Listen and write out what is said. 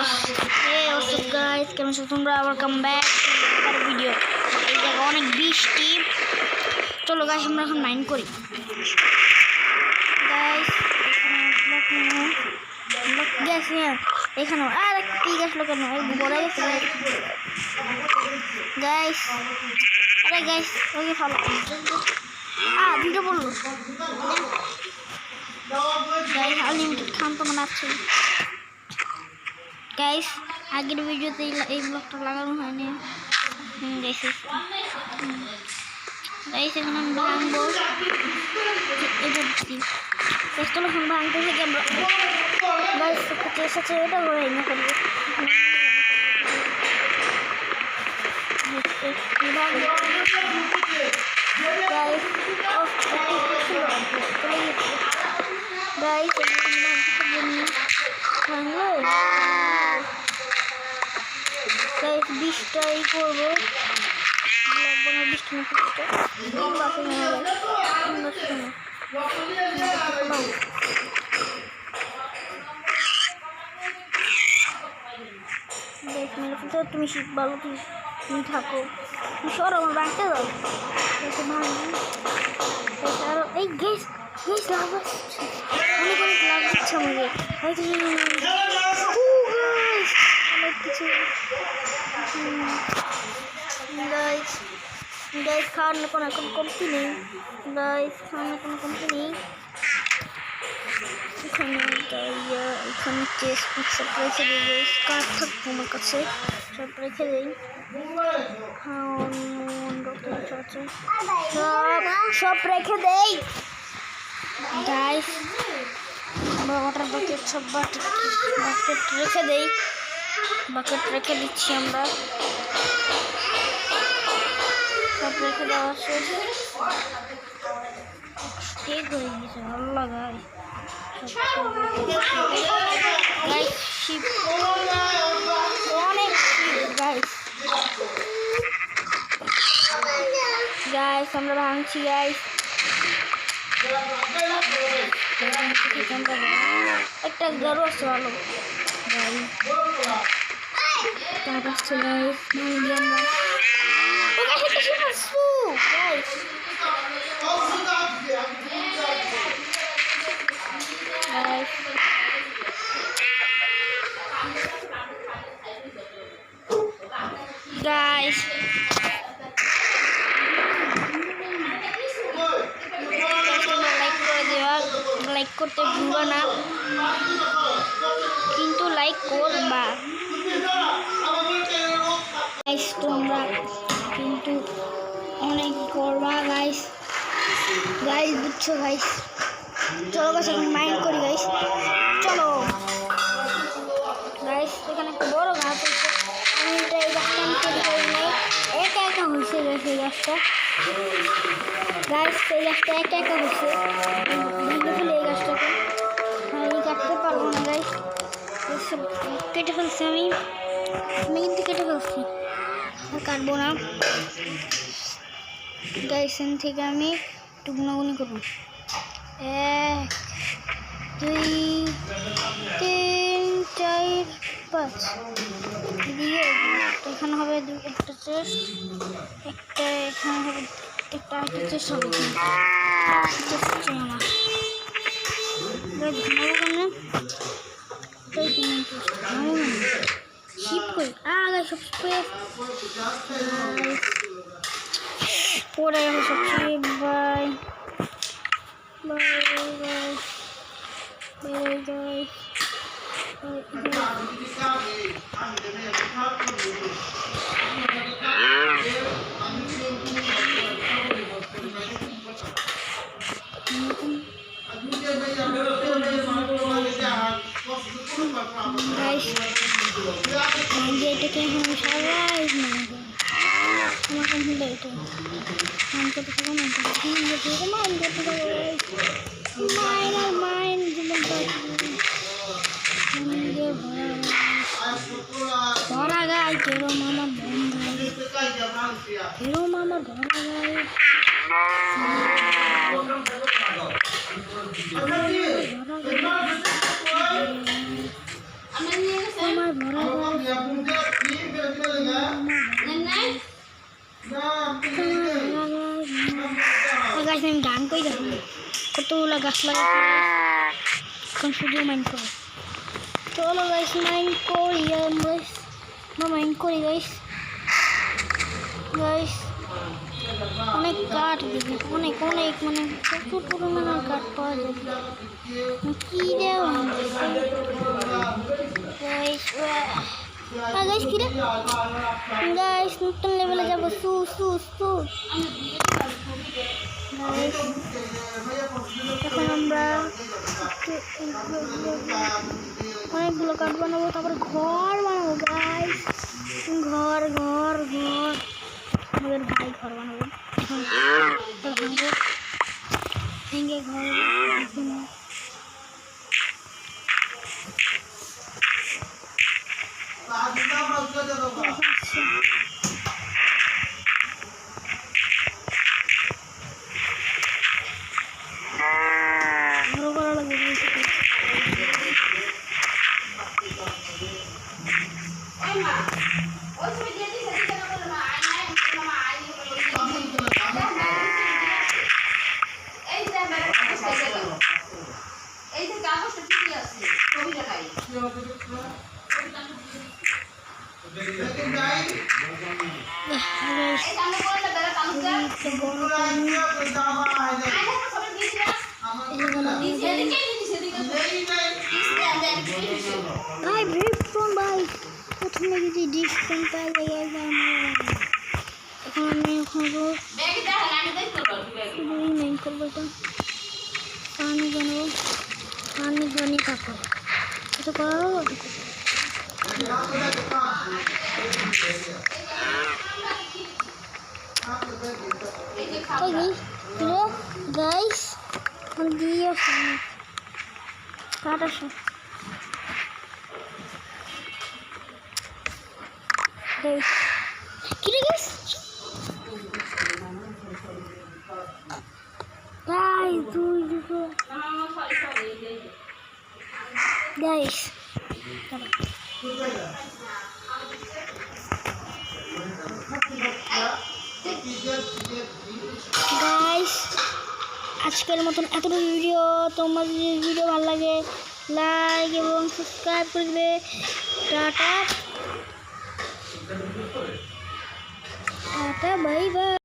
Hey, what's up guys? কেমন আছো তোমরা? Welcome back to our video. এই জায়গা অনেক বৃষ্টি। চলো গাইস আমরা এখন মাইন্ড করি। গাইস এখানে আর কি গাছ লোকের নয় বড় গেছে গাইস। আরে গাইস ওকে ফলো ভিডিও বললো গাইস আনলিমিটেড খান তো মনে আছে গাইস। আগের ভিডিওতে এই ব্লগটা লাগানো হয়নি গাইস। গাইস এখন আমি ভাঙবো এটা দিচ্ছি পেস্তল এখন ভাঙতে থেকে আমরা গাইস এসেছে এটা হয়ে না করবো গাইস গাইস ভাঙলো গাইস বৃষ্টিটাই করবো লাগবো না বৃষ্টি না তুমি শীত ভালো তুমি থাকো সর আমার বাড়িতে যাও ভালো এই গ্যাস গ্যাস লাভ আসছে অনেক অনেক লাভ দিচ্ছে আমাকে অনেক কিছু গাইস গাইস খাওয়ার না কোনো এখন কমতি নেই গাইস খাওয়ার না কোনো কমতি নেই এখানে এখানে চেস্ট সব রেখে দিই কাঠ থাকবো আমার কাছে সব রেখে দিই সব রেখে দেই গাইস ওয়াটার বাকেট সব বাকেট রেখে দেই বাকেট রেখে দিচ্ছি আমরা সব রেখে দেওয়া শেষ ঠিক হয়ে গেছে ভালো লাগায় গাইস শিপ অনেক শিপ গাইস গাইস আমরা ভাঙছি গাইস একটা গাড়ো আছে ভালো guys লাইক করতে ভুলবা না কিন্তু লাইক করবা গাইস তোমরা কিন্তু অনেক করবা গাইস গাইস বুঝছো গাইস চলো গাইস এখন মাইন্ড করি গাইস চলো গাইস এখানে একটা বড় গাছ আছে আমি এটা এই গাছটা আমি তৈরি করি নাই একা একা হয়েছে গাইস এই গাছটা গাইস এই গাছটা একা একা হয়েছে ভেঙে ফেলে এই গাছটাকে এই কাটতে পারবো না গাইস কেটে ফেলছি আমি কিন্তু কেটে ফেলছি আর কাটবো না গাইস এখান থেকে আমি একটু গুনাগুনি করবো 1 2 3 4 5 দিয়ে এখানে হবে একটা চেস্ট একটা এখানে হবে একটা চেস্ট হবে শিপ করি সব পরে সব বাই এটাকে এখন সবাই আমার কাছে এটা মান করতে থাকো মান করতে থাকো মাইন জীবন ভরা গাই কেরো মামা কেরো মামা ভরা গাই আমার ভরা গাছ আমি গান কই দেখো কতগুলো গাছ লাগাচ্ছি এখন শুধু মাইন্ড করো চলো গাইস মাইন্ড করি আমরা মাইন্ড করি গাইস গাইস অনেক কাঠ দিবে অনেক অনেক মানে প্রচুর পরিমাণের কাঠ পাওয়া যাবে কি দেওয়া গাইস গাইস কি রে গাইস নতুন লেভেলে যাবো সু সু সু গাইস এখন আমরা অনেকগুলো কাঠ বানাবো তারপরে ঘর বানাবো গাইস ঘর ঘর ঘর আমাদের ভাই ঘর বানাবো ভেঙে ঘর ঘর করা লাগবে ভাই ব্রিফোন ভাই প্রথমে যদি ডিসফোন পাই এখন আমি হবো মেইন করবো তো পানি বানাবো পানি পানি থাকো এটা করো গাইস দিয়ে কাটা সব কি রে গাইস গাইস দুই দুটো গাইস গাইস আজকের মতন এতটুকু ভিডিও তোমার যদি ভিডিও ভালো লাগে লাইক এবং সাবস্ক্রাইব করে দেবে টাটা টাটা বাই বাই।